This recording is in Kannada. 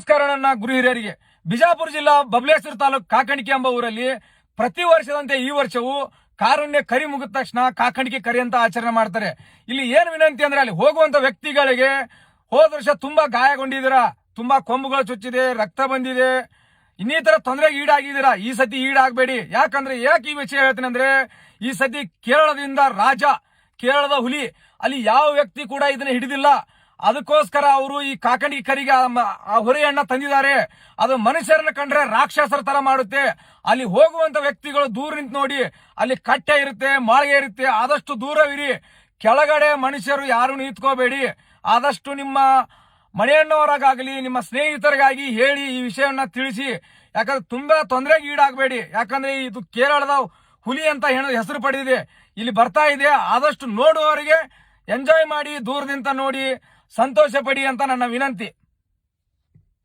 ನಮಸ್ಕಾರ ನನ್ನ ಗುರು ಹಿರಿಯರಿಗೆ. ಬಿಜಾಪುರ ಜಿಲ್ಲಾ ಬಬಲೇಶ್ವರ ತಾಲೂಕು ಕಾಕಣಿಕೆ ಎಂಬ ಊರಲ್ಲಿ ಪ್ರತಿ ವರ್ಷದಂತೆ ಈ ವರ್ಷವೂ ಕಾರುಣ್ಯ ಕರಿ ಮುಗಿದ ತಕ್ಷಣ ಕಾಕಣಿಕೆ ಕರಿ ಅಂತ ಆಚರಣೆ ಮಾಡ್ತಾರೆ. ಇಲ್ಲಿ ಏನು ವಿನಂತಿ ಅಂದ್ರೆ, ಅಲ್ಲಿ ಹೋಗುವಂತ ವ್ಯಕ್ತಿಗಳಿಗೆ ಹೋದ ವರ್ಷ ತುಂಬಾ ಗಾಯಗೊಂಡಿದ್ದೀರಾ, ತುಂಬಾ ಕೊಂಬುಗಳು ಚುಚ್ಚಿದೆ, ರಕ್ತ ಬಂದಿದೆ, ಇನ್ನಿತರ ತೊಂದರೆಗೆ ಈಡಾಗಿದ್ದೀರಾ. ಈ ಸತಿ ಈಡಾಗಬೇಡಿ. ಯಾಕೆ ಈ ವಿಷಯ ಹೇಳ್ತೀನಿ ಅಂದ್ರೆ, ಈ ಸತಿ ಕೇರಳದಿಂದ ರಾಜ, ಕೇರಳದ ಹುಲಿ, ಅಲ್ಲಿ ಯಾವ ವ್ಯಕ್ತಿ ಕೂಡ ಇದನ್ನ ಹಿಡಿದಿಲ್ಲ. ಅದಕ್ಕೋಸ್ಕರ ಅವರು ಈ ಕಾಕಣಿಕೆ ಕರಿಗೆ ಆ ಹೊರೆಯನ್ನ ತಂದಿದ್ದಾರೆ. ಅದು ಮನುಷ್ಯರನ್ನ ಕಂಡ್ರೆ ರಾಕ್ಷಸರ ತರ ಮಾಡುತ್ತೆ. ಅಲ್ಲಿ ಹೋಗುವಂತ ವ್ಯಕ್ತಿಗಳು ದೂರ ನಿಂತು ನೋಡಿ, ಅಲ್ಲಿ ಕಟ್ಟೆ ಇರುತ್ತೆ, ಮಾಳಿಗೆ ಇರುತ್ತೆ, ಆದಷ್ಟು ದೂರವಿರಿ. ಕೆಳಗಡೆ ಮನುಷ್ಯರು ಯಾರು ನಿಂತ್ಕೋಬೇಡಿ. ಆದಷ್ಟು ನಿಮ್ಮ ಮನೆಯನ್ನವರಾಗಲಿ ನಿಮ್ಮ ಸ್ನೇಹಿತರಿಗಾಗಿ ಹೇಳಿ ಈ ವಿಷಯವನ್ನ ತಿಳಿಸಿ. ಯಾಕಂದ್ರೆ ತುಂಬಾ ತೊಂದರೆಗೆ ಈಡಾಗಬೇಡಿ. ಯಾಕಂದ್ರೆ ಇದು ಕೇರಳದ ಹುಲಿ ಅಂತ ಹೆಸರು ಪಡೆದಿದೆ, ಇಲ್ಲಿ ಬರ್ತಾ ಇದೆ. ಆದಷ್ಟು ನೋಡುವವರಿಗೆ ಎಂಜಾಯ್ ಮಾಡಿ, ದೂರದಿಂದ ನೋಡಿ ಸಂತೋಷ ಪಡಿ ಅಂತ ನನ್ನ ವಿನಂತಿ.